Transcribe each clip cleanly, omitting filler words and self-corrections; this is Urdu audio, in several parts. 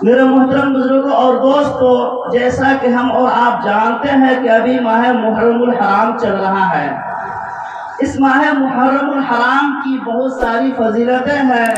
میرے محترم بزرگوں اور دوستوں، جیسا کہ ہم اور آپ جانتے ہیں کہ ابھی ماہ محرم الحرام چل رہا ہے۔ اس ماہ محرم الحرام کی بہت ساری فضیلتیں ہیں۔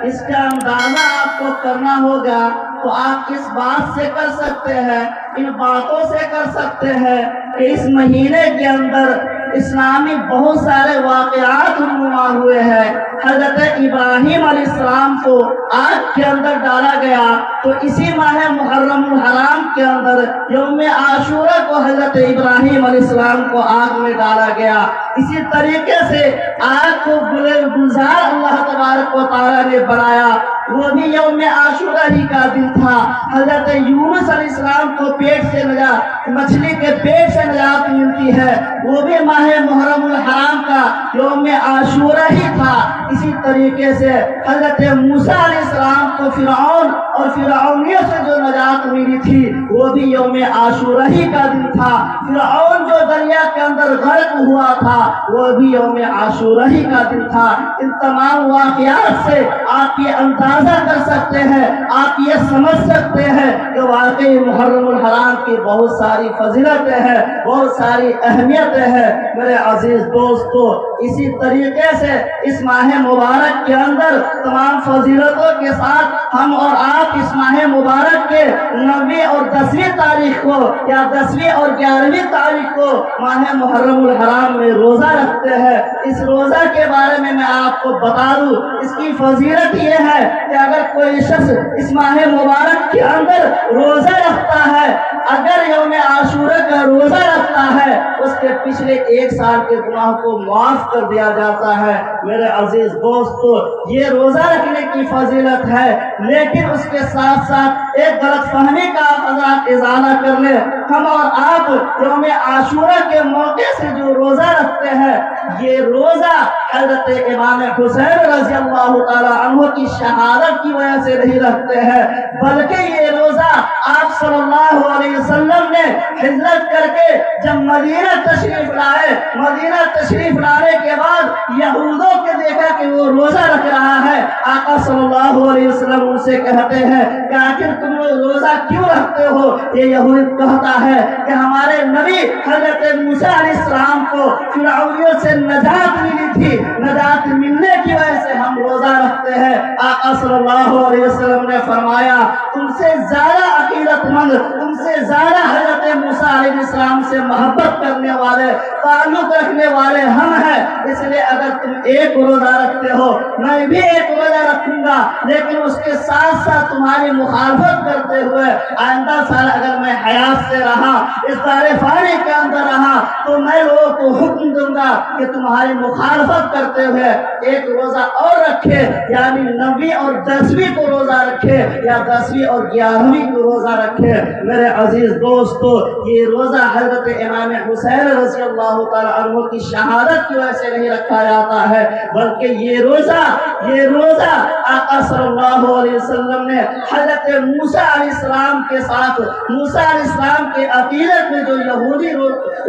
اس کا اندازہ آپ کو کرنا ہوگا تو آپ کس بات سے کر سکتے ہیں؟ ان باتوں سے کر سکتے ہیں کہ اس مہینے کے اندر اسلامی بہت سارے واقعات رونما ہوئے ہیں۔ حضرت ابراہیم علیہ السلام کو آگ کے اندر ڈالا گیا، تو اسی ماہ محرم الحرام کے اندر یوم عاشورہ کو حضرت ابراہیم علیہ السلام کو آگ میں ڈالا گیا۔ اسی طریقے سے آگ کو گلزار اللہ تبارک و تعالیٰ نے بنایا، وہ بھی یوم عاشورہ ہی کا دن تھا۔ حضرت یونس علیہ السلام کو پیٹ سے نجات، مچھلی کے پیٹ سے نجات ملتی ہے، وہ بھی ماہ محرم الحرام کا یوم عاشورہ ہی تھا۔ اسی طریقے سے حضرت موسیٰ علیہ السلام کو فرعون اور فرعونیوں سے جو نجات ملی تھی وہ بھی یوم عاشورہ ہی کا دن تھا۔ فرعون جو دریا کے اندر غرق ہوا تھا وہ بھی یوم عاشورہ ہی کا دن تھا۔ ان تمام واقعات سے آپ یہ اندازہ کر سکتے ہیں، آپ یہ سمجھ سکتے ہیں کہ واقعی محرم الحرام کی بہت ساری فضیلتیں ہیں، بہت ساری اہمیتیں ہیں۔ میرے عزیز دوستو، اسی طریقے سے اس ماہ مبارک کے اندر تمام فضیلتوں کے ساتھ ہم اور آپ اس ماہ مبارک کے 9ویں اور 10ویں تاریخ کو یا 10ویں اور 11ویں تاریخ کو ماہ محرم الحرام میں روزہ رکھتے ہیں۔ اس روزہ کے بارے میں آپ کو بتا دوں، اس کی فضیلت یہ ہے کہ اگر کوئی شخص اس ماہ مبارک کے اندر روزہ رکھتا ہے، اگر یوم عاشورہ کا روزہ رکھتا ہے، اس کے پچھلے 1 سال کے گناہ کو معاف کر دیا جاتا ہے۔ میرے عزیز دوستو، یہ روزہ رکھنے کی فضیلت ہے، لیکن اس کے ساتھ ساتھ ایک غلط فہمی کا حضرات ازالہ کر لیں۔ ہم اور آپ یوم عاشورہ کے موقع سے جو روزہ رکھتے ہیں، یہ روزہ حضرت امام حسین رضی اللہ تعالی عنہ کی شہادت کی وجہ سے نہیں رکھتے ہیں، بلکہ یہ روزہ آپ صلی اللہ علیہ وسلم نے ہجرت کر کے جب مدینہ تشریف لائے، مدینہ تشریف لانے کے بعد یہودوں کے دیکھا کہ وہ روزہ رکھ رہا ہے، آقا صلی اللہ علیہ وسلم ان سے کہتے ہیں کہ آخر تم روزہ کیوں رکھتے ہو؟ یہ یہود کہتا ہے کہ ہمارے نبی حضرت موسیٰ علیہ السلام کو فرعونیوں سے نجات ملی تھی، نجات ملنے کی وجہ سے ہم روزہ رکھتے ہیں۔ آقا صلی اللہ علیہ وسلم نے فرمایا تم سے زیادہ عقیدت مند، تم سے زیادہ حضرت موسیٰ علیہ السلام سے محبت کرنے والے، تعلق رکھنے والے ہم ہیں، اس لیے اگر تم ایک روزہ رکھتے ہو میں بھی ایک روزہ رکھوں گا، لیکن اس کے ساتھ ساتھ تمہاری مخالفت کرتے ہوئے آئندہ سال اگر میں حیات سے رہا، اس دار فانی کے اندر رہا، تو میں لوگوں کو حکم دوں گا کہ تمہاری مخالفت کرتے ہوئے ایک روزہ اور رکھے، یعنی 9ویں اور 10ویں کو روزہ رکھے یا 10ویں اور 11ویں کو روزہ رکھے۔ میرے عزیز دوستو، یہ روزہ حضرت امام حسین رضی اللہ تعالی عنہ کی شہادت کی وجہ سے نہیں رکھا جاتا ہے، بلکہ یہ روزہ آقا صلی اللہ علیہ وسلم نے حضرت موسیٰ علیہ السلام کے ساتھ، موسیٰ علیہ السلام کے عقیدت میں جو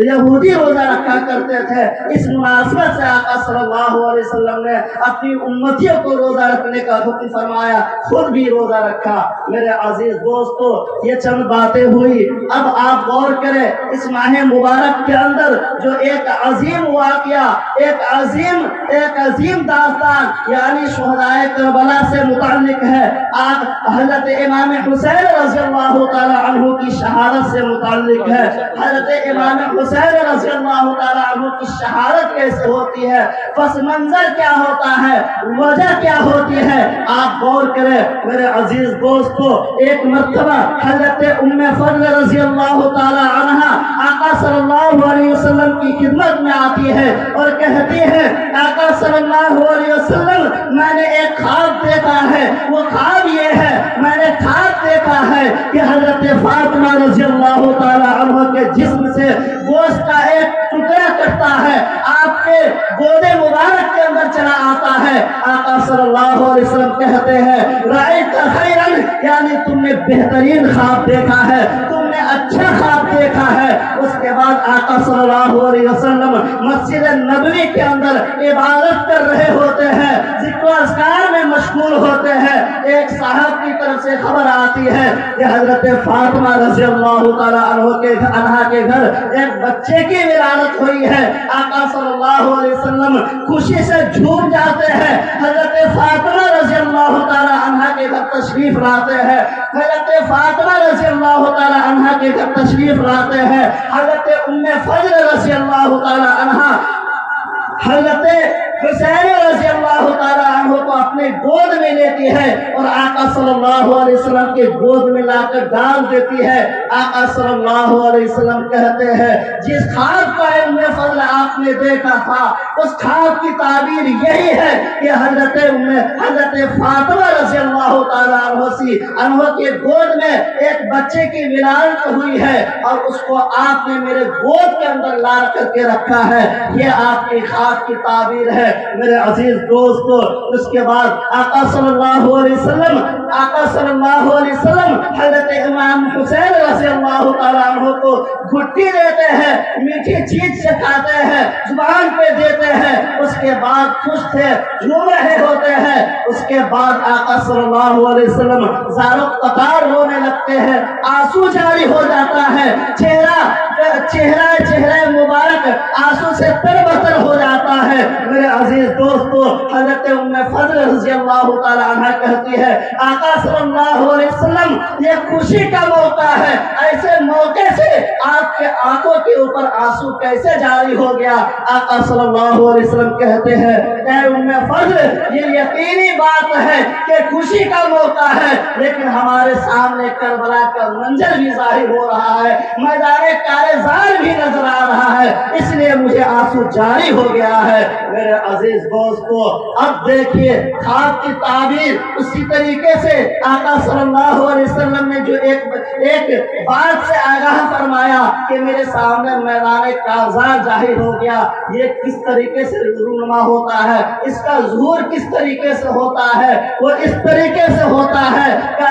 یہودی روزہ رکھا کرتے تھے، اس مناسبت سے آقا صلی اللہ علیہ وسلم نے اپنی امتیوں کو روزہ رکھنے کا حکم فرمایا، خود بھی روزہ رکھا۔ میرے عزیز دوستو، یہ چند باتیں ہوئی، اب آپ غور کریں اس ماہ مبارک کے اندر جو ایک عظیم واقعہ، ایک عظیم داستان یعنی شہدائے کربلا سے متعلق ہے، آج حضرت امام حسین رضی اللہ تعالی عنہ کی شہادت سے متعلق ہے۔ حضرت امام حسین رضی اللہ تعالی عنہ کی شہادت کیسے ہوتی ہے، پس منظر کیا ہوتا ہے، وجہ کیا ہوتی ہے، آپ غور کریں میرے عزیز دوستو۔ ایک مرتبہ حضرت ام فضل رضی اللہ تعالی عنہ آقا صلی اللہ علیہ وسلم کی خدمت میں آتی ہے اور کہتی ہے آقا صلی اللہ علیہ وسلم میں نے ایک خواب دیکھا ہے، وہ خواب یہ ہے، میں نے خواب دیکھا ہے کہ حضرت فاطمہ رضی اللہ تعالی عنہ کے جسم سے گوشت کا ایک ٹکڑا کٹتا ہے، آپ کے گودے مبارک کے اندر چلا آتا ہے۔ آقا صلی اللہ علیہ وسلم کہتے ہیں رأیت خیرا، یعنی تم نے بہترین خواب دیکھا ہے، تم نے اچھا خواب دیکھا ہے۔ اس کے بعد آقا صلی اللہ علیہ وسلم مسجد نبوی کے اندر عبادت کر رہے ہوتے ہیں، ذکر و اذکار میں مشغول ہوتے ہیں۔ ایک صاحب کی طرف سے خبر آتی ہے کہ حضرت فاطمہ رضی اللہ تعالیٰ عنہا کے گھر ایک بچے کی ولادت ہوئی ہے۔ آقا صلی اللہ علیہ وسلم خوشی سے جھوم جاتے ہیں، حضرت فاطمہ رضی اللہ تعالیٰ عنہا کے گھر تشریف لاتے ہیں، حضرت فاطمہ رضی اللہ تعالیٰ عنہا کے گھر تشریف لاتے ہیں۔ حضرت ام فضل رضی اللہ تعالیٰ عنہا حضرت حسین رضی اللہ تعالیٰ عنہ کو اپنے گود میں لیتی ہے اور آقا صلی اللہ علیہ وسلم کے گود میں لا کر ڈال دیتی ہے۔ آقا صلی اللہ علیہ وسلم کہتے ہیں جس خواب کا ام فضل آپ نے دیکھا تھا اس خواب کی تعبیر یہی ہے کہ حضرت فاطمہ رضی اللہ تعالیٰ عنہ کے گود میں ایک بچے کی ولادت ہوئی ہے اور اس کو آپ نے میرے گود کے اندر لا کر کے رکھا ہے۔ یہ آپ کی خواب کی تعبیر ہے میرے عزیز دوستو۔ اس کے بعد آقا صلی اللہ علیہ وسلم حضرت امام حسین رضی اللہ تعالیٰ عنہ کو گھٹی دیتے ہیں، میٹھی چیز سے کھاتے ہیں، زبان پہ دیتے ہیں۔ اس کے بعد خوش تھے، جھوم رہے ہوتے ہیں۔ اس کے بعد آقا صلی اللہ علیہ وسلم زارو قطار رونے لگتے ہیں، آنسو جاری ہو جاتا ہے، چہرہ مبارک آنسو سے تربتر ہو جاتا ہے۔ میرے عزیز دوستو حضرت ام فضل رضی اللہ تعالی عنہ کہتی ہے آقا صلی اللہ علیہ وسلم یہ خوشی کا موقع ہے، ایسے موقع سے آپ کے آنکھوں کے اوپر آنسو کیسے جاری ہو گیا؟ آقا صلی اللہ علیہ وسلم کہتے ہیں اے ام فضل یہ یقینی بات ہے کہ خوشی کا موقع ہے، لیکن ہمارے سامنے کربلا کا منظر بھی ظاہر ہو رہا ہے، میدان کارزار بھی نظر آ رہا ہے، اس لیے مجھے آنسو جاری ہو گیا ہے۔ میرے عزیز دوستو اب دیکھیے خواب کی تعبیر اسی طریقے سے آقا صلی اللہ علیہ وسلم نے جو ایک بات سے آگاہ فرمایا کہ میرے سامنے میدان کارزار ظاہر ہو گیا، یہ کس طریقے سے رونما ہوتا ہے، اس کا ظہور کس طریقے سے ہوتا ہے؟ وہ اس طریقے سے ہوتا ہے کہ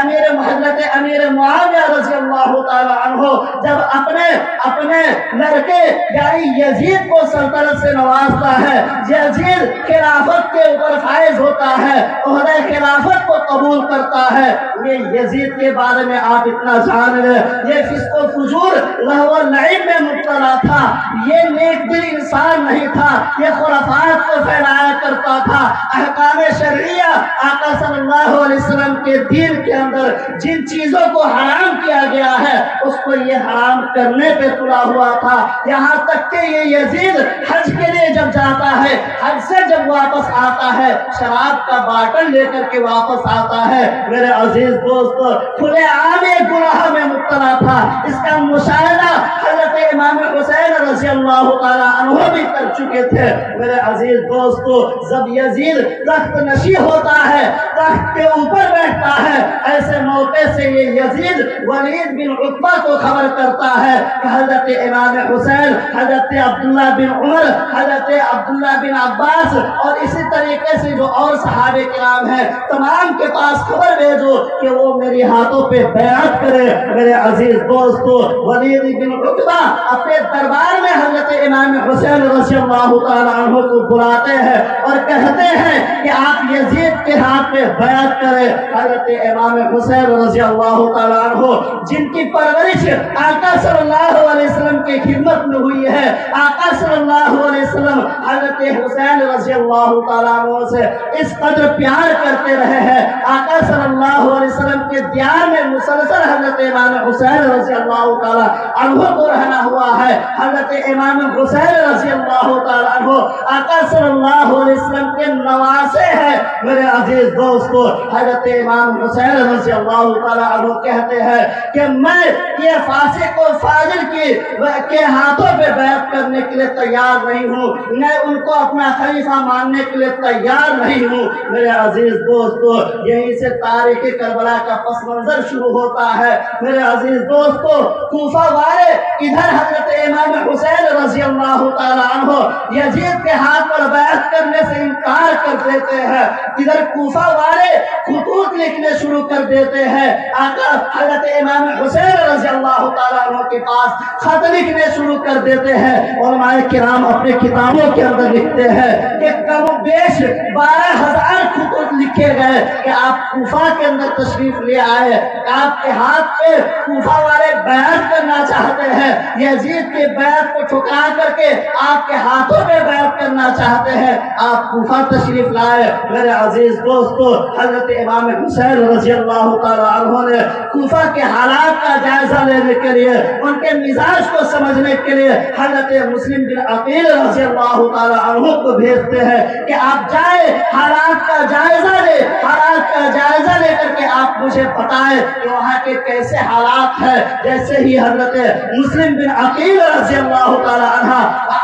حضرت امیر معاویہ رضی اللہ تعالی عنہ جب اپنے لڑکے یعنی یزید کو سلطنت سے نوازتا ہے، یزید خلافت کے اوپر فائز ہوتا ہے، عہدہ خلافت کو قبول کرتا ہے۔ یہ یزید کے بارے میں آپ اتنا جان لیں، یہ فسق و فجور لہو و لعب میں مبتلا تھا، یہ نیک دل انسان نہیں تھا، یہ خرافات کو پھیلایا کرتا تھا۔ احکام شرعیہ آقا صلی اللہ علیہ وسلم کے دین کے اندر جن چیزوں کو حرام کیا گیا ہے اس کو یہ حرام کرنے پہ تلا ہوا تھا، یہاں تک کہ یہ یزید حج کے لیے جب جاتا ہے، حج سے جب واپس آتا ہے شراب کا باٹل لے کر کے واپس آتا ہے۔ میرے عزیز دوستو کھلے عام ایک گناہ میں مبتلا تھا، اس کا مشاہدہ حضرت امام حسین رضی اللہ تعالیٰ عنہ بھی کر چکے تھے۔ میرے عزیز دوستو جب یزید تخت نشی ہوتا ہے، تخت کے اوپر بیٹھتا ہے، ایسے موقع سے یہ یزید ولید بن عتبہ کو خبر کرتا ہے کہ حضرت امام حسین، حضرت عبداللہ بن عمر، حضرت عبداللہ بن عباس اور اسی طریقے سے جو اور صحابہ کرام ہیں تمام کے پاس خبر بھیجو کہ وہ میری ہاتھوں پہ بیعت کرے۔ میرے عزیز دوستو ولید بن عتبہ اپنے دربار میں حضرت امام حسین رضی اللہ تعالیٰ عنہ کو بلاتے ہیں اور کہتے ہیں کہ آپ یزید کے ہاتھ پہ بیعت کریں۔ حضرت امام حسین رضی اللہ تعالیٰ عنہ جن کی پرورش آقا صلی اللہ علیہ وسلم کی خدمت میں ہوئی ہے، آقا صلی اللہ علیہ وسلم حضرت حسین رضی اللہ تعالیٰ عنہ سے اس قدر پیار کرتے رہے ہیں، آقا صلی اللہ علیہ وسلم کے دیار میں مسلسل حضرت امام حسین رضی اللہ تعالیٰ عنہ کو رہنا ہوا ہے۔ حضرت امام حسین رضی اللہ تعالیٰ عنہ آقا صلی اللہ علیہ وسلم کے نواسے ہیں۔ میرے عزیز دوستو حضرت امام حسین رضی اللہ تعالیٰ عنہ کہتے ہیں کہ میں یہ فاسق و فاجر کے ہاتھوں پہ بیعت کرنے کے لیے تیار نہیں ہوں، میں ان کو اپنا خلیفہ ماننے کے لیے تیار نہیں ہوں۔ میرے عزیز دوستو یہیں سے تاریخ کربلا کا پس منظر شروع ہوتا ہے۔ میرے عزیز دوستو کوفہ والے ادھر حضرت امام حسین رضی اللہ تعالیٰ عنہ یزید کے ہاتھ پر بیعت کرنے سے انکار کر دیتے ہیں، ادھر کوفہ والے خطوط لکھنے شروع کر دیتے ہیں، آقا حضرت امام حسین رضی اللہ تعالیٰ عنہ کے پاس خط لکھنے شروع کر دیتے ہیں۔ علماء کرام اپنے کتابوں کے اندر لکھتے ہیں کہ کم و بیش 12,000 خطوط لکھے گئے کہ آپ کوفہ کے اندر تشریف لے آئے، آپ کے ہاتھ پہ کوفہ والے بیعت کرنا چاہتے ہیں، یزید کے بیعت کو ٹھکرا کر کے آپ کے ہاتھوں میں بیعت کرنا چاہتے ہیں، آپ کوفہ تشریف لائے۔ میرے عزیز دوستو، حضرت امام حسین رضی اللہ تعالیٰ عنہ نے کوفہ کے حالات کا جائزہ لینے کے لیے، ان کے مزاج کو سمجھنے کے لیے حضرت مسلم بن عقیل رضی اللہ تعالیٰ عنہ کو بھیجتے ہیں کہ آپ جائیں، حالات کا جائزہ لیں، حالات کا جائزہ لے کر کے آپ مجھے بتائیں کہ وہاں کے کیسے حالات ہیں۔ جیسے ہی حضرت مسلم بن عقیل رضی اللہ تعالیٰ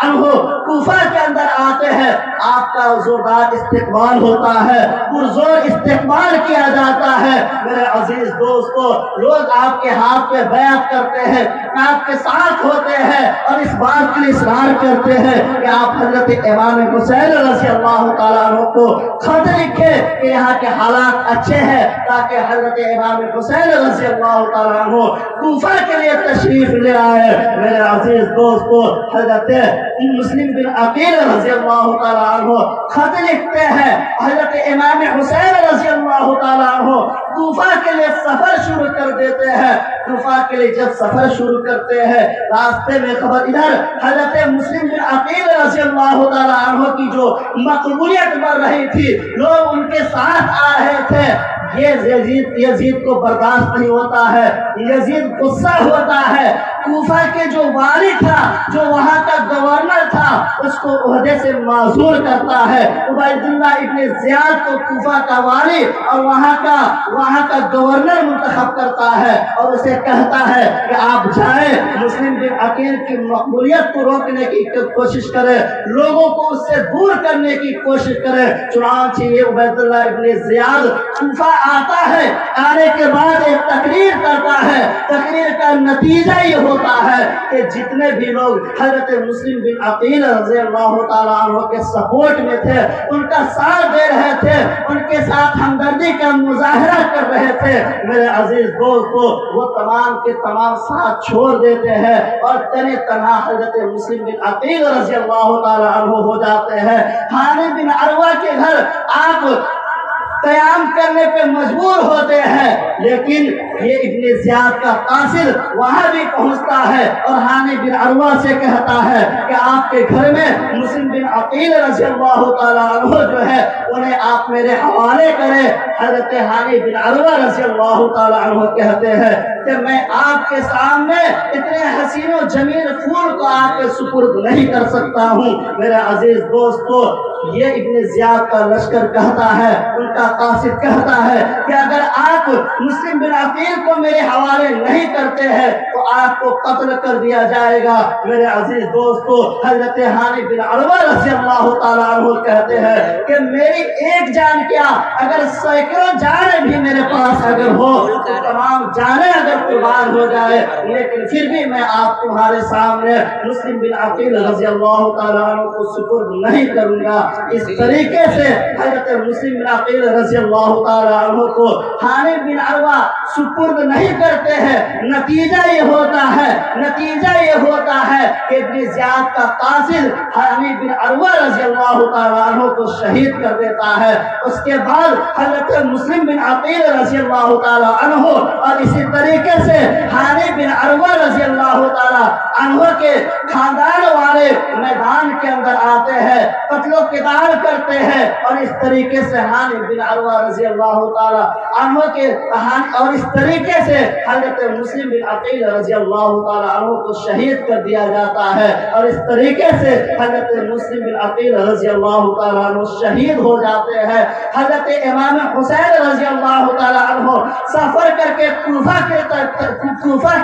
عنہ کوفہ کے اندر آتے ہیں، آپ کا زوردار استقبال ہوتا ہے، پرزور استقبال کیا جاتا ہے۔ میرے عزیز دوستو، لوگ آپ کے ہاتھ پہ بیعت کرتے ہیں، آپ کے ساتھ ہوتے ہیں اور اس بات کے لیے اصرار کرتے ہیں کہ آپ حضرت امام حسین رضی اللہ تعالیٰ عنہ کو خط لکھے کہ یہاں کے حالات اچھے ہیں تاکہ حضرت امام حسین رضی اللہ تعالیٰ عنہ کوفہ کے لیے تشریف لے آئے۔ میرے عزیز دوستو، حضرت مسلم بن عقیل رضی اللہ تعالیٰ عنہ خط لکھتے ہیں، حضرت امام حسین رضی اللہ تعالیٰ عنہ کوفہ کے لیے سفر شروع کر دیتے ہیں۔ کوفہ کے لیے جب سفر شروع کرتے ہیں، راستے میں خبر ادھر حضرت مسلم بن عقیل رضی اللہ تعالیٰ عنہ کی جو مقبولیت بڑھ رہی تھی، لوگ ان کے ساتھ آ رہے تھے۔ یزید کو برداشت نہیں ہوتا ہے، یزید غصہ ہوتا ہے۔ کوفہ کے جو والی تھا، جو وہاں کا گورنر تھا، اس کو عہدے سے معزول کرتا ہے۔ عبید اللہ ابن زیاد کو کوفہ کا والی اور وہاں کا گورنر منتخب کرتا ہے اور اسے کہتا ہے کہ آپ جائیں، مسلم بن عقیل کی مقبولیت کو روکنے کی کوشش کریں، لوگوں کو اس سے دور کرنے کی کوشش کریں۔ چنانچہ یہ عبید اللہ ابن زیاد کوفہ آتا ہے، آنے کے بعد ایک تقریر کرتا ہے۔ تقریر کا نتیجہ یہ ہوتا ہے کہ جتنے بھی لوگ حضرت مسلم بن عقیل رضی اللہ تعالیٰ عنہ کے سپورٹ میں تھے، ان کا ساتھ دے رہے تھے، ان کے ساتھ ہمدردی کا مظاہرہ کر رہے تھے، میرے عزیز دوستو، وہ تمام کے تمام ساتھ چھوڑ دیتے ہیں اور تنہا تنہا حضرت مسلم بن عقیل رضی اللہ تعالیٰ عنہ ہو جاتے ہیں۔ حانی بن عروہ کے گھر آپ قیام کرنے پہ مجبور ہوتے ہیں، لیکن یہ ابن زیاد کا قاصد وہاں بھی پہنچتا ہے اور حانی بن عروہ سے کہتا ہے کہ آپ کے گھر میں مسلم بن عقیل رضی اللہ تعالیٰ عنہ جو ہے انہیں آپ میرے حوالے کریں۔ حضرت حانی بن عروہ رضی اللہ تعالیٰ عنہ کہتے ہیں کہ میں آپ کے سامنے اتنے حسین و جمیل پھول کو آپ کے سپرد نہیں کر سکتا ہوں۔ میرے عزیز دوستو، یہ ابن زیاد کا لشکر کہتا ہے، ان کا قاصد کہتا ہے کہ اگر آپ مسلم بن عقیل کو میرے حوالے نہیں کرتے ہیں تو آپ کو قتل کر دیا جائے گا۔ میرے عزیز دوستو، حضرت حانی بن عروہ رضی اللہ تعالیٰ عنہ کہتے ہیں کہ میری ایک جان کیا، اگر سینکڑوں جانیں بھی میرے پاس اگر ہو تو تمام جانیں اگر قربان ہو جائے، لیکن پھر بھی میں آپ تمہارے سامنے مسلم بن عقیل رضی اللہ تعالیٰ عنہ کو سپرد نہیں کروں گا۔ اس طریقے سے حضرت مسلم بن عقیل رضی اللہ تعالیٰ عنہ کو حانی بن عروہ سپرد نہیں کرتے ہیں۔ نتیجہ یہ ہوتا ہے کہ ابن زیاد کا قاصد حانی بن عروہ رضی اللہ تعالیٰ عنہ کو شہید کر دیتا ہے۔ اس کے بعد حضرت مسلم بن عقیل رضی اللہ تعالیٰ عنہ اور اسی طریقے سے حانی بن عروہ رضی اللہ تعالیٰ عنہ کے خاندان والے میدان کے اندر آتے ہیں، قتل و قتال کرتے ہیں اور اس طریقے سے حانی بن عروہ رضی اللہ تعالیٰ عنہ کے اور اس طریقے سے حضرت مسلم بن عقیل رضی اللہ تعالیٰ عنہ کو شہید کر دیا جاتا ہے اور اس طریقے سے حضرت مسلم بن عقیل رضی اللہ تعالیٰ عنہ شہید ہو جاتے ہیں۔ حضرت امام حسین رضی اللہ تعالیٰ عنہ سفر کر کے کوفہ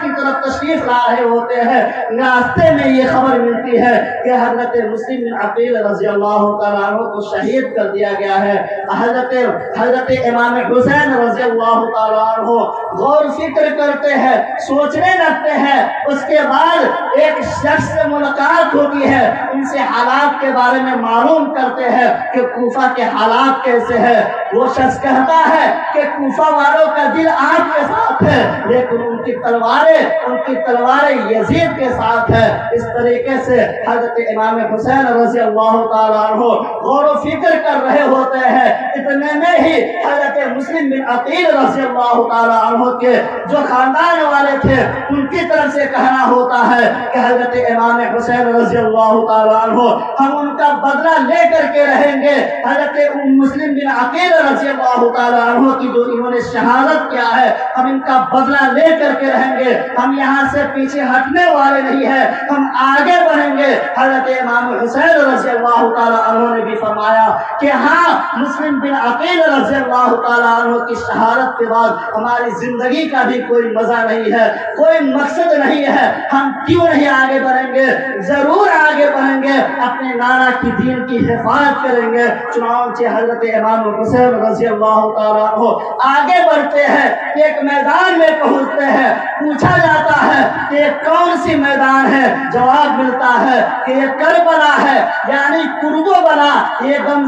کی طرف تشریف لا رہے ہوتے ہیں، راستے میں یہ خبر ملتی ہے کہ حضرت مسلم بن عقیل رضی اللہ تعالیٰ عنہ کو شہید کر دیا گیا ہے۔ حضرت امام حسین رضی اللہ تعالیٰ عنہ غور و فکر کرتے ہیں، سوچنے لگتے ہیں، اس کے بعد ایک شخص سے ملاقات ہوتی ہے، ان سے حالات کے بارے میں معلوم کرتے ہیں کہ کوفہ کے حالات کیسے ہیں۔ وہ شخص کہتا ہے کہ کوفہ والوں کا دل آپ کے ساتھ ہے، لیکن ان کی تلواریں یزید کے ساتھ ہے۔ اس طریقے سے حضرت امام حسین رضی اللہ تعالیٰ عنہ غور و فکر کر رہے ہوتے ہیں، اتنے میں ہی حضرت مسلم بن عقیل رضی اللہ تعالیٰ عنہ کے جو خاندان والے تھے ان کی طرف سے کہنا ہوتا ہے کہ حضرت امام حسین رضی اللہ تعالیٰ عنہ ہم ان کا بدلہ لے کر کے رہیں گے۔ حضرت مسلم بن عقیل رضی اللہ تعالیٰ عنہ کی جو انہوں نے شہادت کیا ہے، ہم ان کا بدلہ لے کر کے رہیں گے، ہم یہاں سے پیچھے ہٹنے والے نہیں ہیں، ہم آگے بڑھیں گے۔ حضرت امام حسین رضی اللہ تعالیٰ عنہ نے بھی فرمایا کہ ہاں، مسلم بن عقیل رضی اللہ تعالیٰ عنہ کی شہادت کے بعد ہماری زندگی کا بھی کوئی مزہ نہیں ہے، کوئی مقصد نہیں ہے، ہم کیوں نہیں آگے بڑھیں گے؟ ضرور آگے بڑھیں گے، اپنے نانا کی دین کی حفاظت کریں گے۔ چنانچہ حضرت امام حسین رضی اللہ تعالیٰ عنہ آگے بڑھتے ہیں، ایک میدان میں پہنچتے ہیں، پوچھا جاتا ہے کہ یہ کون سی میدان ہے؟ جواب ملتا ہے کہ یہ کربلا ہے، یعنی کربلا، یہ غم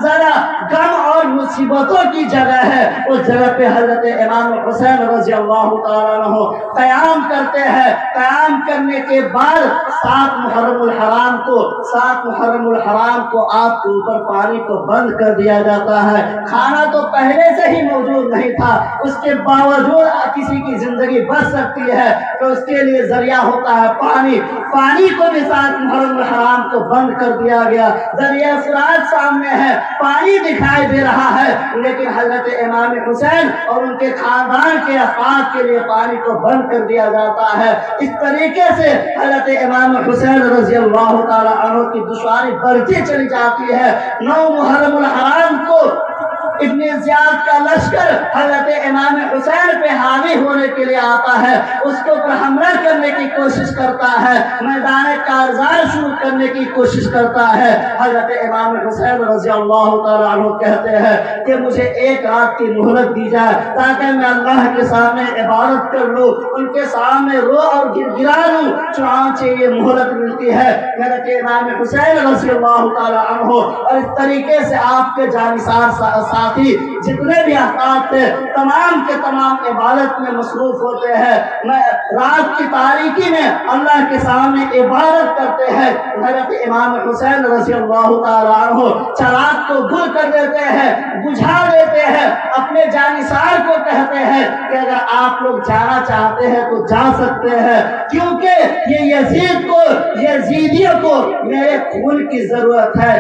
اور مصیبتوں کی جگہ ہے۔ اس جگہ پہ حضرت امام حسین رضی اللہ تعالیٰ عنہ قیام کرتے ہیں۔ قیام کرنے کے بعد 7 محرم الحرام کو آپ کے اوپر پانی کو بند کر دیا جاتا ہے۔ کھانا تو پہلے سے ہی موجود نہیں تھا، اس کے باوجود کسی کی زندگی بچ سکتی ہے تو اس کے لیے ذریعہ ہوتا ہے پانی کو بھی 7 محرم الحرام کو بند کر دیا گیا۔ دریا فرات سامنے ہے، پانی دکھائی دے رہا ہے، لیکن حضرت امام حسین اور ان کے خاندان کے افراد کے لیے پانی کو بند کر دیا جاتا ہے۔ اس طریقے سے حضرت امام حسین رضی اللہ تعالیٰ عنہ کی دشواری بڑھتی چلی جاتی ہے۔ 9 محرم الحرام کو ابن زیاد کا لشکر حضرت امام حسین پہ حاوی ہونے کے لیے آتا ہے، اس کے اوپر حملہ کرنے کی کوشش کرتا ہے، میدان کارزار شروع کرنے کی کوشش کرتا ہے۔ حضرت امام حسین رضی اللہ تعالیٰ عنہ کہتے ہیں کہ مجھے 1 رات کی مہلت دی جائے تاکہ میں اللہ کے سامنے عبادت کر لوں، ان کے سامنے رو اور گڑگڑا لوں۔ چنانچہ یہ مہلت ملتی ہے حضرت امام حسین رضی اللہ تعالیٰ عنہ، اور اس طریقے سے آپ کے جانثار ساتھی جتنے بھی افراد تھے تمام کے تمام عبادت میں مصروف ہوتے ہیں، رات کی تاریکی میں اللہ کے سامنے عبادت کرتے ہیں۔ حضرت امام حسین رضی اللہ تعالیٰ عنہ چراغ کو گل کر دیتے ہیں، بجھا دیتے ہیں، اپنے جانثار کو کہتے ہیں کہ اگر آپ لوگ جانا چاہتے ہیں تو جا سکتے ہیں، کیونکہ یہ یزیدیوں کو میرے خون کی ضرورت ہے،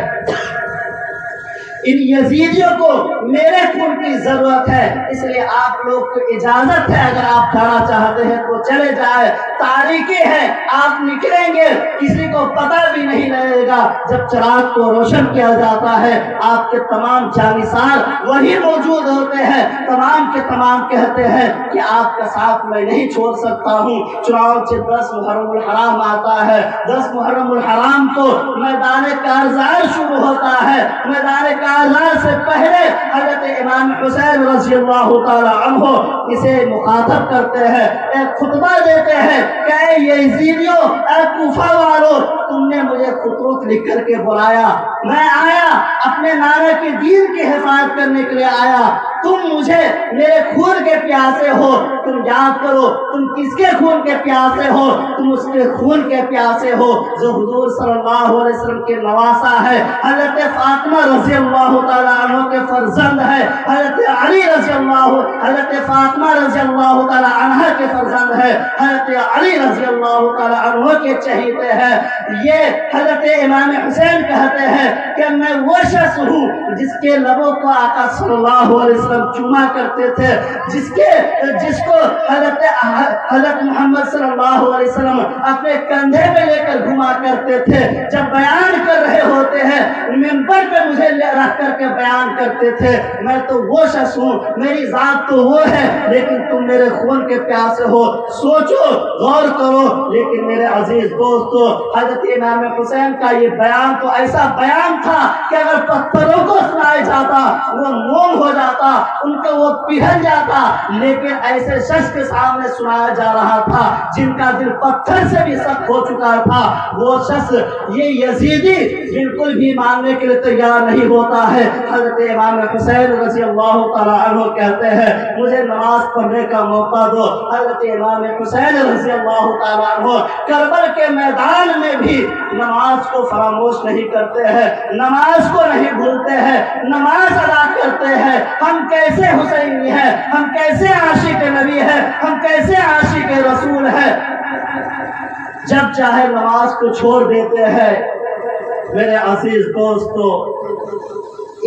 ان یزیدیوں کو میرے خون کی ضرورت ہے، اس لیے آپ لوگ کو اجازت ہے، اگر آپ جانا چاہتے ہیں تو چلے جائیں، تاریکی ہے، آپ نکلیں گے، کسی کو پتہ بھی نہیں لگے گا۔ جب چراغ کو روشن کیا جاتا ہے آپ کے تمام جانثار وہی موجود ہوتے ہیں، تمام کے تمام کہتے ہیں کہ آپ کا ساتھ میں نہیں چھوڑ سکتا ہوں۔ چنانچہ 10 محرم الحرام آتا ہے، 10 محرم الحرام کو میدان کارزار شروع ہوتا ہے۔ میدان کارزار سے پہلے حضرت امام حسین رضی اللہ تعالی عنہ اسے مخاطب کرتے ہیں، ایک خطبہ دیتے ہیں کہ اے یزیدیوں، اے کوفہ والوں، تم نے مجھے خطوط لکھ کر کے بلایا، میں آیا اپنے نانا کی دین کی حفاظت کرنے کے لیے آیا، تم مجھے میرے خون کے پیاسے ہو، تم یاد کرو تم کس کے خون کے پیاسے ہو، تم اس کے خون کے پیاسے ہو جو حضور صلی اللہ علیہ وسلم کے نواسا ہے، حضرت فاطمہ رضی اللہ تعالیٰ عنہ کے فرزند ہے، حضرت علی رضی اللہ، حضرت فاطمہ رضی اللہ تعالیٰ عنہ کے فرزند ہے، حضرت علی رضی اللہ تعالیٰ عنہ کے چہیتے ہیں۔ یہ حضرت امام حسین کہتے ہیں کہ میں وہ شخص ہوں جس کے لبوں کو آقا صلی اللہ علیہ وسلم چوما کرتے تھے، جس کو حضرت محمد محمد صلی اللہ علیہ وسلم اپنے کندھے پہ لے کر گھما کرتے تھے. جب بیان کر رہے ہوتے ہیں منبر پہ مجھے رکھ کر کے بیان کرتے تھے. میں تو وہ شخص ہوں, میری ذات تو وہ ہے, لیکن تم میرے خون کے پیاسے ہو. سوچو, غور کرو. لیکن میرے عزیز دوستو, حضرت امام حسین کا یہ بیان تو ایسا بیان تھا کہ اگر پتھروں کو سنایا جاتا وہ موم ہو جاتا, ان کو وہ پگھل جاتا. لیکن ایسے شخص کے سامنے سنایا جا رہا تھا جن کا دل پتھر سے بھی سخت ہو چکا تھا. وہ شخص یہ یزیدی بالکل بھی ماننے کے لیے تیار نہیں ہوتا ہے. حضرت امام حسین رضی اللہ تعالیٰ عنہ کہتے ہیں مجھے نماز پڑھنے کا موقع دو. حضرت امام حسین رضی اللہ تعالیٰ عنہ کربل کے میدان میں بھی نماز کو فراموش نہیں کرتے ہیں, نماز کو نہیں بھولتے ہیں, نماز ادا کرتے ہیں. ہم کیسے حسینی ہیں, ہم کیسے عاشق نبی ہیں, ہم کیسے عاشق رسول ہیں, جب چاہے نماز کو چھوڑ دیتے ہیں. میرے عزیز دوستو,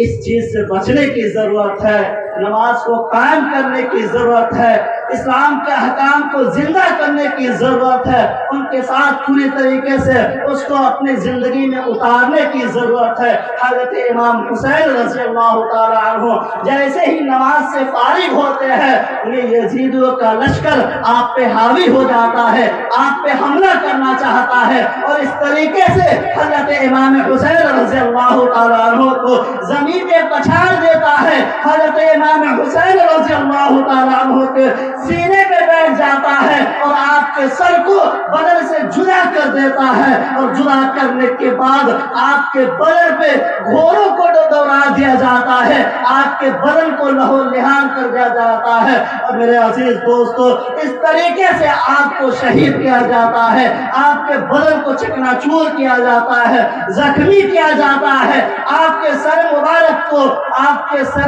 اس چیز سے بچنے کی ضرورت ہے, نماز کو قائم کرنے کی ضرورت ہے, اسلام کے احکام کو زندہ کرنے کی ضرورت ہے, ان کے ساتھ پوری طریقے سے اس کو اپنی زندگی میں اتارنے کی ضرورت ہے. حضرت امام حسین رضی اللہ تعالیٰ عنہ جیسے ہی نماز سے فارغ ہوتے ہیں یہ یزیدیوں کا لشکر آپ پہ حاوی ہو جاتا ہے, آپ پہ حملہ کرنا چاہتا ہے, اور اس طریقے سے حضرت امام حسین رضی اللہ تعالیٰ عنہ کو زمین پہ پچھاڑ دیتا ہے. حضرت امام حسین رضی اللہ تعالیٰ عنہ کے سینے پہ بیٹھ جاتا ہے اور آپ کے سر کو بدن سے جدا کر دیتا ہے, اور جدا کرنے کے بعد آپ کے بدن پہ گھوڑوں کو دوڑا دیا جاتا ہے, آپ کے بدن کو لہو لہان کر دیا جاتا ہے. اور میرے عزیز دوستو, اس طریقے سے آپ کو شہید کیا جاتا ہے, آپ کے بدن کو چکنا چور کیا جاتا ہے, زخمی کیا جاتا ہے. آپ کے سر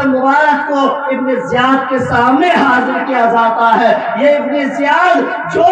مبارک کو ابن زیاد کے سامنے حاضر کیا جاتا ہے. یہ ابن زیاد جو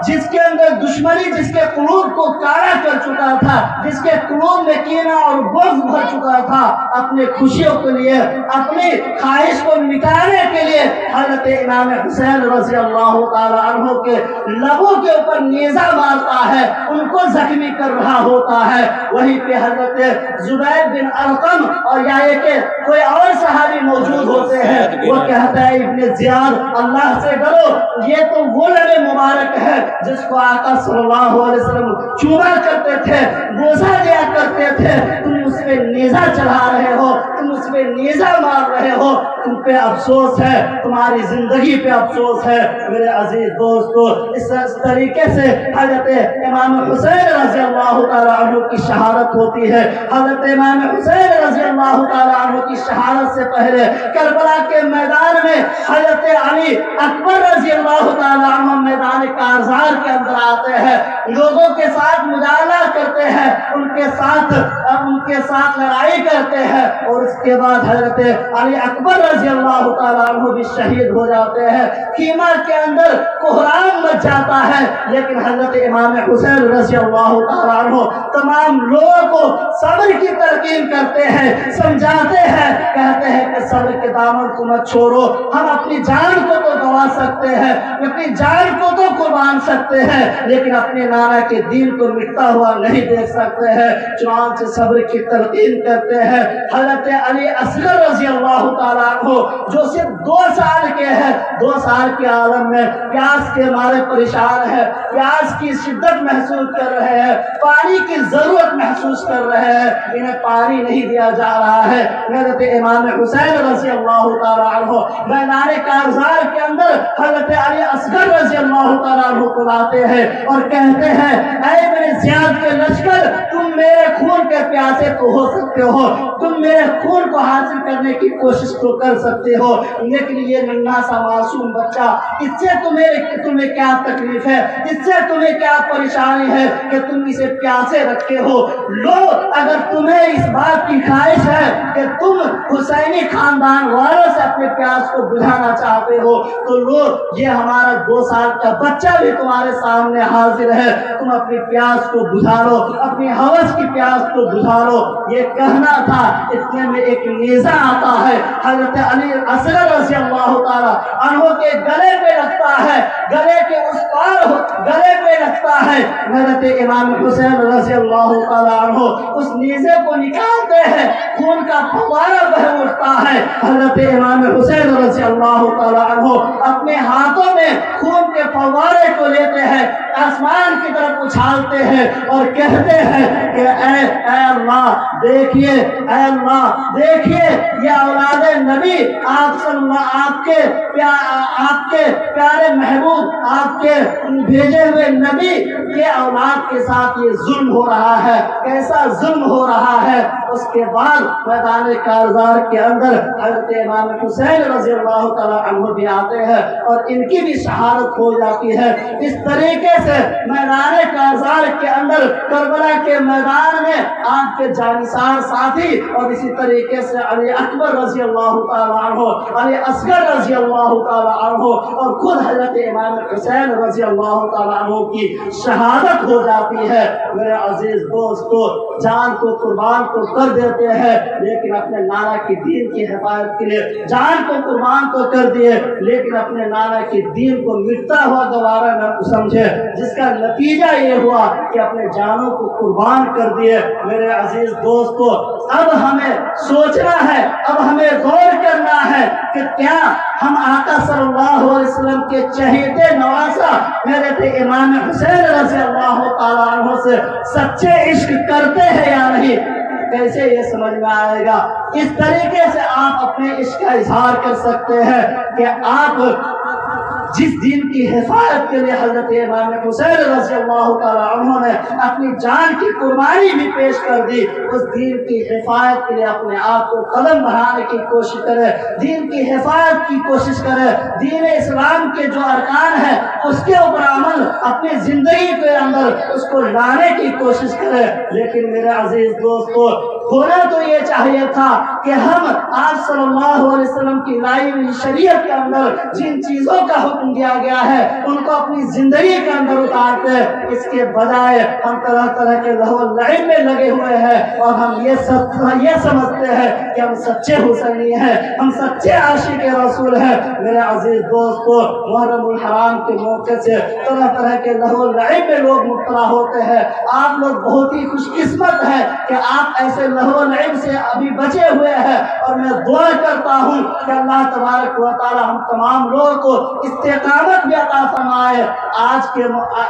جس کے اندر دشمنی, جس کے قلوب کو کالا کر چکا تھا, جس کے قلوب میں کینہ اور بغض بھر چکا تھا, اپنے خوشیوں کے لیے, اپنی خواہش کو مٹانے کے لیے حضرت امام حسین رضی اللہ تعالیٰ عنہ کے لبوں کے اوپر نیزہ مارتا ہے, ان کو زخمی کر رہا ہوتا ہے. وہیں پہ حضرت زبیر بن ارقم اور یا کہ کوئی اور صحابی موجود ہوتے ہیں, وہ کہتا ہے ابن زیاد اللہ سے ڈرو, یہ تو وہ لب مبارک ہے جس کو آقا صلی اللہ علیہ وسلم چوما کرتے تھے, بوسہ دیا کرتے تھے. تم اس پہ نیزہ چڑھا رہے ہو, تم اس پہ نیزہ مار رہے ہو, تم پہ افسوس ہے, تمہاری زندگی پہ افسوس ہے. میرے عزیز دوستو, اس طریقے سے حضرت امام حسین رضی اللہ تعالیٰ عنہ کی شہادت ہوتی ہے. حضرت امام حسین رضی اللہ تعالیٰ عنہ کی شہادت سے پہلے کربلا کے میدان میں حضرت علی اکبر رضی اللہ تعالیٰ عنہ میدان کارزار کے اندر آتے ہیں, لوگوں کے ساتھ مجادلہ کرتے ہیں, ان کے ساتھ لڑائی کرتے ہیں, اور اس کے بعد حضرت علی اکبر رضی اللہ تعالیٰ عنہ بھی شہید ہو جاتے ہیں. خیمہ کے اندر کوہرام مچ جاتا ہے, لیکن حضرت امام حسین رضی اللہ تعالیٰ عنہ تمام لوگوں کو صبر کی تلقین کرتے ہیں, سمجھاتے ہیں, کہتے ہیں کہ صبر کے دامن کو مت چھوڑو, ہم اپنی جان کو تو گنوا سکتے ہیں, اپنی جان کو تو قربان سکتے ہیں, لیکن اپنے نانا کے دین کو مٹتا ہوا نہیں دیکھ سکتے ہیں. چنانچہ صبر کی تلقین کرتے ہیں. حضرت علی اصغر رضی اللہ تعالیٰ عنہ جو صرف 2 سال کے ہیں, 2 سال کے عالم میں پیاس کے مارے پریشان ہے, پیاس کی شدت محسوس کر رہے ہیں, پانی کی ضرورت محسوس کر رہے ہیں, انہیں پانی نہیں دیا جا رہا ہے. حضرت امام حسین رضی اللہ تعالیٰ عنہ میدان کارزار کے اندر حضرت علی اصغر رضی اللہ تعالیٰ عنہ کو لاتے ہیں اور کہتے ہیں اے ابن زیاد کے لشکر, تم میرے خون کے پیاسے تو ہو سکتے ہو, تم میرے خون کو حاصل کرنے کی کوشش تو کر سکتے ہو, لیکن یہ ننھا سا معصوم بچہ, اس سے تمہیں کیا تکلیف ہے, اس سے تمہیں کیا پریشانی ہے کہ تم اسے پیاسے رکھتے ہو. لو, اگر تمہیں اس بات کی خواہش ہے کہ تم حسینی خاندان والوں سے اپنے پیاس کو بجھانا چاہتے ہو تو لو, یہ ہمارا 2 سال کا بچہ بھی تمہارے سامنے حاضر ہے, تم اپنی پیاس کو بجھا لو, اپنی حوث کی پیاس کو بجھا لو، یہ کہنا تھا۔ اتنے میں ایک نیزہ آتا ہے، حضرت علی اصغر رضی اللہ تعالیٰ عنہ کے گلے پہ لگتا ہے، گلے کے اس پار گلے پہ لگتا ہے۔ حضرت امام حسین رضی اللہ تعالیٰ عنہ اس نیزے کو نکالتے ہیں، خون کا فوارہ بہ اٹھتا ہے۔ حضرت امام حسین رضی اللہ تعالیٰ عنہ اپنے ہاتھوں میں خون کے فوارے کو لیتے ہیں، آسمان کی طرف اچھالتے ہیں اور کہتے ہیں کہ اے اللہ دیکھیے، اے اللہ دیکھیے، یہ اولاد نبی آپ کے پیارے محبوب، آپ کے بھیجے ہوئے نبی کے اولاد کے ساتھ یہ ظلم ہو رہا ہے، کیسا ظلم ہو رہا ہے۔ اس کے بعد میدان کارزار کے اندر حضرت امام حسین رضی اللہ تعالیٰ عنہ بھی آتے ہیں اور ان کی بھی شہادت ہو جاتی ہے۔ اس طریقے سے میدان کارزار کے اندر، کربلا کے میدان میں آپ کے جانثار ساتھی اور اسی طریقے سے علی اکبر رضی اللہ تعالیٰ عنہ، علی اصغر رضی اللہ تعالیٰ عنہ اور خود حضرت امام حسین رضی اللہ تعالیٰ عنہ کی شہادت ہو جاتی ہے۔ میرے عزیز دوستو، جان کو قربان تو کر دیتے ہیں، لیکن اپنے نانا کی دین کی حفاظت کے لیے جان کو قربان تو کر دیے، لیکن اپنے نانا کی دین کو مٹتا ہوا گوارا نہ سمجھے، جس کا نتیجہ یہ ہوا کہ اپنے جانوں کو قربان کر دیے۔ میرے عزیز دوستو، اب ہمیں سوچنا ہے، اب ہمیں غور کرنا ہے کہ کیا ہم آقا صلی اللہ علیہ وسلم کے چہیتے نواسا حضرت امام حسین رضی اللہ تعالیٰ عنہ سے سچے عشق کرتے ہیں یا نہیں؟ کیسے یہ سمجھ میں آئے گا؟ اس طریقے سے آپ اپنے عشق کا اظہار کر سکتے ہیں کہ آپ جس دین کی حفاظت کے لیے حضرت امام حسین رضی اللہ تعالیٰ عنہ نے اپنی جان کی قربانی بھی پیش کر دی، اس دین کی حفاظت کے لیے اپنے آپ کو قدم بڑھانے کی کوشش کرے، دین کی حفاظت کی کوشش کرے، دین اسلام کے جو ارکان ہیں اس کے اوپر عمل اپنی زندگی کے اندر اس کو لانے کی کوشش کرے۔ لیکن میرے عزیز دوستو، ہونا تو یہ چاہیے تھا کہ ہم آپ صلی اللہ علیہ وسلم کی لائی ہوئی شریعت کے اندر جن چیزوں کا حکم دیا گیا ہے ان کو اپنی زندگی کے اندر اتارتے، اس کے بجائے ہم طرح طرح کے لہو لعب میں لگے ہوئے ہیں اور ہم یہ سمجھتے ہیں کہ ہم سچے حسینی ہیں، ہم سچے عاشق رسول ہیں۔ میرے عزیز دوستو، محرم الحرام کے موقع سے طرح طرح کے لہو لعب میں لوگ مبتلا ہوتے ہیں۔ آپ لوگ بہت ہی خوش قسمت ہیں کہ آپ ایسے لہو لعب سے ابھی بچے ہوئے ہیں، اور میں دعا کرتا ہوں کہ اللہ تبارک و تعالی ہم تمام لوگوں کو استقامت بھی عطا فرمائے۔ آج کے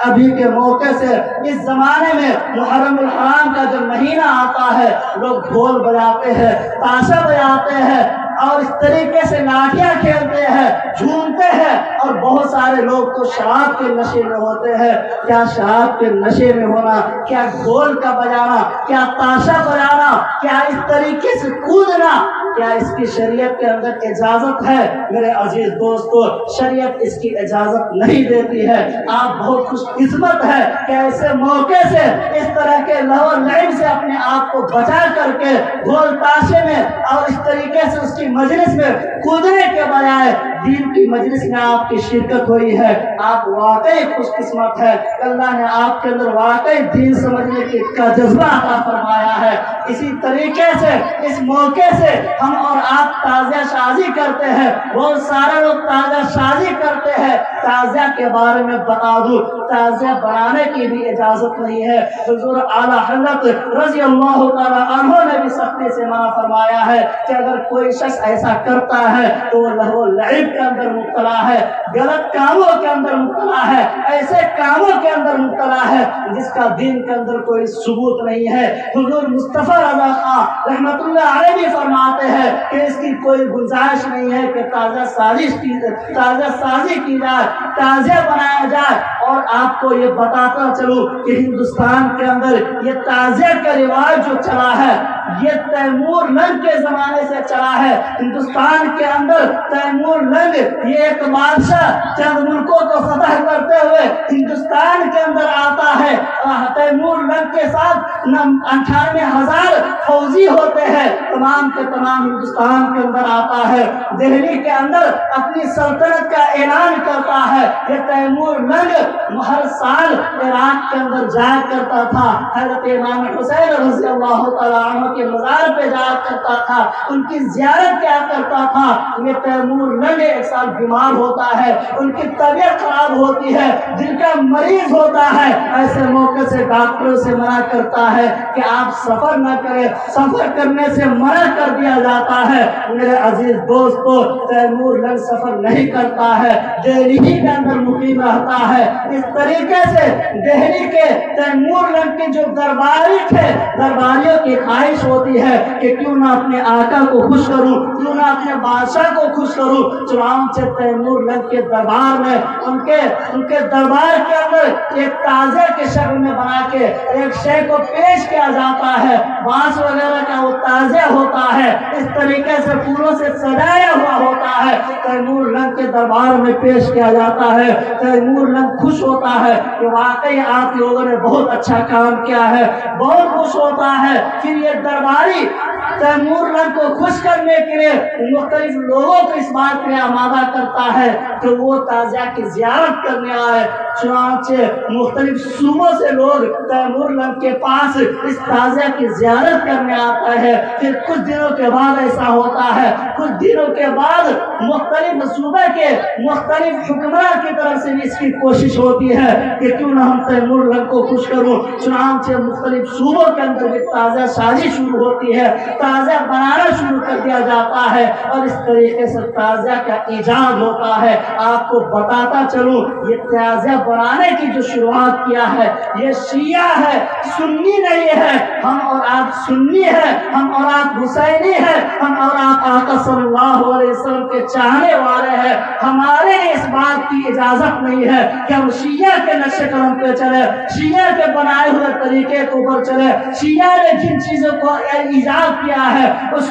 ابھی کے موقع سے اس زمانے میں محرم الحرام کا جو مہینہ آتا ہے، لوگ ڈھول بجاتے ہیں، تاشا بجاتے ہیں اور اس طریقے سے لاٹھیاں کھیلتے ہیں، جھومتے ہیں، اور بہت سارے لوگ تو شراب کے نشے میں ہوتے ہیں۔ کیا شراب کے نشے میں ہونا، کیا ڈھول کا بجانا، کیا تاشا بجانا، کیا اس طریقے سے کودنا، کیا اس کی شریعت کے اندر اجازت ہے؟ میرے عزیز دوستو، شریعت اس کی اجازت نہیں دیتی ہے۔ آپ بہت خوش قسمت ہے کہ ایسے موقع سے اس طرح کے لہو لعب سے اپنے آپ کو بچا کر کے ڈھول تاشے میں اور اس طریقے سے اس کی مجلس میں کودنے کے بجائے دین کی مجلس میں آپ کی شرکت ہوئی ہے۔ آپ واقعی خوش قسمت ہے، اللہ نے آپ کے اندر واقعی دین سمجھنے کا جذبہ عطا فرمایا ہے۔ اسی طریقے سے اس موقع سے ہم اور آپ تعزیہ سازی کرتے ہیں، بہت سارے لوگ تعزیہ سازی کرتے ہیں۔ تعزیہ کے بارے میں بتا دوں، تعزیہ بنانے کی بھی اجازت نہیں ہے۔ حضور اعلیٰ حضرت رضی اللہ تعالیٰ عنہ نے بھی سختی سے منع فرمایا ہے کہ اگر کوئی شخص ایسا کرتا ہے تو وہ لہو لعب کے اندر مبتلا ہے، غلط کاموں کے اندر مبتلا ہے، ایسے کاموں کے اندر مبتلا ہے جس کا دین کے اندر کوئی ثبوت نہیں ہے۔ حضور مصطفیٰ رضا خان رحمت اللہ علیہ بھی فرماتے ہیں کہ اس کی کوئی گنجائش نہیں ہے کہ تعزیہ سازی کی جائے، تعزیہ بنایا جائے۔ اور آپ کو یہ بتاتا چلوں کہ ہندوستان کے اندر یہ تعزیہ کا رواج جو چلا ہے یہ تیمور لنگ کے زمانے سے چلا ہے۔ ہندوستان کے اندر تیمور لنگ یہ ایک بادشاہ چند ملکوں کو فتح کرتے ہوئے ہندوستان کے اندر آتا ہے۔ تیمور لنگ لنگ کے ساتھ 98,000 فوجی ہوتے ہیں، تمام کے تمام ہندوستان کے اندر آتا ہے، دہلی کے اندر اپنی سلطنت کا اعلان کرتا ہے۔ یہ تیمور لنگ ہر سال عراق کے اندر جایا کرتا تھا، حضرت امام حسین رضی اللہ تعالیٰ عنہ کے مزار پہ جایا کرتا تھا، ان کی زیارت کیا کرتا تھا۔ یہ تیمور لنگ ایک سال بیمار ہوتا ہے، ان کی طبیعت خراب ہوتی ہے، دل کا مریض ہوتا ہے، ایسے موقع سے ڈاکٹروں سے منع کرتا ہے کہ آپ سفر نہ کریں، سفر کرنے سے منع کر دیا جاتا ہے۔ میرے عزیز دوستو، تیمور لنگ سفر نہیں کرتا ہے، دہلی کے اندر مقیم رہتا ہے۔ اس طریقے سے دہلی کے تیمور لنگ کے جو درباری تھے، درباریوں کی خواہش ہوتی ہے کہ کیوں نہ اپنے آقا کو خوش کروں، کیوں نہ اپنے بادشاہ کو خوش کروں۔ چنانچہ تیمور لنگ کے دربار میں ان کے دربار کے اندر ایک تازے کے شکل میں بنا کے ایک شے کو پیش کیا جاتا ہے، بانس وغیرہ کا وہ تازہ ہوتا ہے، اس طریقے سے پھولوں سے سجایا ہوا ہوتا ہے، تیمور لنگ کے دربار میں پیش کیا جاتا ہے۔ تیمور لنگ خوش ہوتا ہے کہ واقعی آپ لوگوں نے بہت اچھا کام کیا ہے، بہت خوش ہوتا ہے۔ پھر یہ درباری تیمور لنگ کو خوش کرنے کے لیے مختلف لوگوں کو اس بات کے لیے آمادہ کرتا ہے کہ وہ تازیہ کی زیارت کرنے آئے۔ چنانچہ مختلف صوبوں سے لوگ تیمور لنگ کے پاس اس تازیہ کی زیارت کرنے آتا ہے۔ پھر کچھ دنوں کے بعد ایسا ہوتا ہے، کچھ دنوں کے بعد مختلف صوبے کے مختلف حکمراں کی طرف سے بھی اس کی کوشش ہوتی ہے کہ کیوں نہ ہم تیمور لنگ کو خوش کروں۔ چنانچہ مختلف صوبوں کے اندر بھی تازہ سازی شروع ہوتی ہے، تازہ بنانا شروع کر دیا جاتا ہے، اور اس طریقے سے تازہ کا ایجاد ہوتا ہے۔ آپ کو بتاتا چلوں، یہ تازہ بنانے کی جو شروعات کیا ہے یہ شیعہ ہے، سنی نہیں ہے۔ ہم اور آپ سنی ہے، ہم اور آپ حسینی ہے، ہم اور آپ آقا صلی اللہ علیہ وسلم کے چاہنے والے ہیں۔ ہمارے اس بات کی اجازت نہیں ہے کہ ہم شیعہ کے نقش قدم پہ چلے، شیعہ کے بنائے ہوئے طریقے کے اوپر چلے۔ شیعہ نے جن چیزوں کو ایجاد کیا ہے اس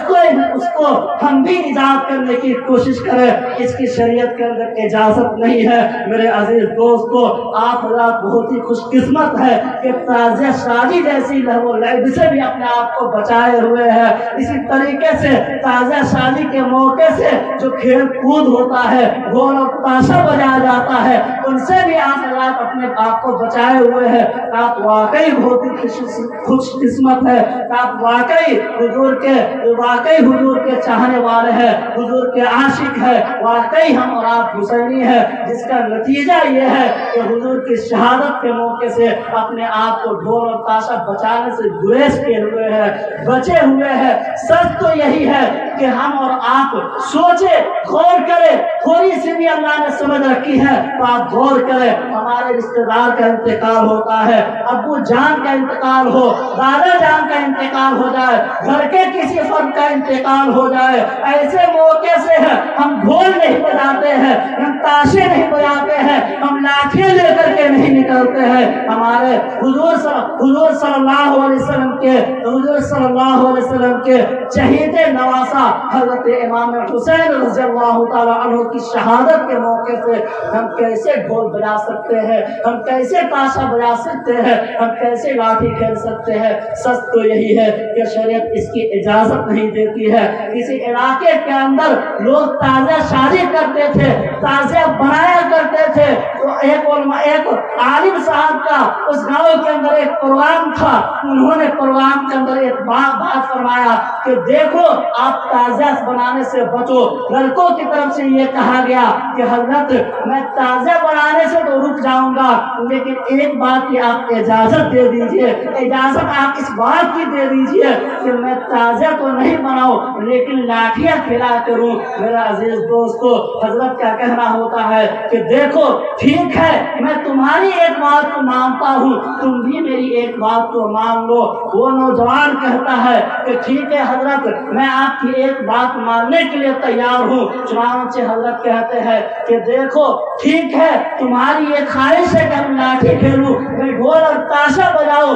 کو ہم بھی ایجاد کرنے کی کوشش کریں، اس کی شریعت کے اندر اجازت نہیں ہے۔ میرے عزیز دوستو، آپ حضرات بہت ہی خوش قسمت ہے کہ تازیہ شادی جیسی لہو لعب سے بھی اپنے آپ کو بچائے ہوئے ہیں۔ اسی طریقے سے تازیہ شادی کے موقع سے جو کھیل کود ہوتا ہے، ڈھول اور تاشا بجایا جاتا ہے، ان سے بھی آپ حضرات اپنے آپ کو بچائے ہوئے ہیں۔ آپ واقعی بہت ہی خوش قسمت ہے، آپ واقعی حضور کے چاہنے والے ہیں، حضور کے عاشق ہے۔ واقعی ہم اور آپ حسینی ہے، جس کا نتیجہ یہ ہے کہ حضور کی شہادت کے موقع سے اپنے آپ کو ڈھول اور تاشا بچانے سے گریز کیے ہوئے ہیں، بچے ہوئے ہیں۔ سچ تو یہی ہے کہ ہم اور آپ سوچے، غور کریں، تھوڑی سی بھی اللہ نے سمجھ رکھی ہے تو آپ غور کریں۔ ہمارے رشتہ دار کا انتقال ہوتا ہے، ابو جان کا انتقال ہو، دادا جان کا انتقال ہو جائے، گھر کے کسی فرد کا انتقال ہو جائے، ایسے موقع سے ہم ڈھول نہیں بجاتے ہیں، ہم تاشے نہیں بجاتے ہیں، ہم لاٹھیاں لے کر کے نہیں نکلتے ہیں۔ ہمارے حضور صلی اللہ علیہ وسلم کے شہید نواسا حضرت امام حسین رضی اللہ تعالیٰ عنہ کی شہادت کے موقع سے ہم کیسے ڈھول بجا سکتے ہیں، ہم کیسے تاشا بجا سکتے ہیں، ہم کیسے لاٹھی کھیل سکتے ہیں۔ سچ تو یہی ہے کہ شریعت اس کی اجازت نہیں دیتی ہے۔ کسی علاقے کے اندر لوگ تازہ شادی کرتے تھے، تازہ بنایا کرتے تھے، تو ایک عالم صاحب کا اس گاؤں کے اندر ایک پروگرام تھا، انہوں نے پروگرام کے اندر ایک بات فرمایا کہ دیکھو آپ تازہ بنانے سے بچو۔ لڑکوں کی طرف سے یہ کہا گیا کہ حضرت میں تازہ بنانے سے تو رک جاؤں گا، لیکن ایک بات کی آپ اجازت دے دیجئے، اجازت آپ اس بات کی دے دیجئے کہ میں تازہ تو نہیں بناؤں لیکن لاٹھیاں کھیلا کروں۔ میرا عزیز دوستو، حضرت کیا کہنا ہوتا ہے کہ دیکھو ٹھیک ہے، میں تمہاری ایک بات کو مانتا ہوں، تم بھی میری ایک بات کو مان لو۔ وہ نوجوان کہتا ہے کہ ٹھیک ہے حضرت، میں آپ کی ایک بات ماننے کے لیے تیار ہوں۔ چنانچہ حضرت کہتے ہیں کہ دیکھو ٹھیک ہے، تمہاری یہ خواہش ہے کہ ہم لاٹھی کھیلوں، میں ڈھول اور تاشا بجاؤں،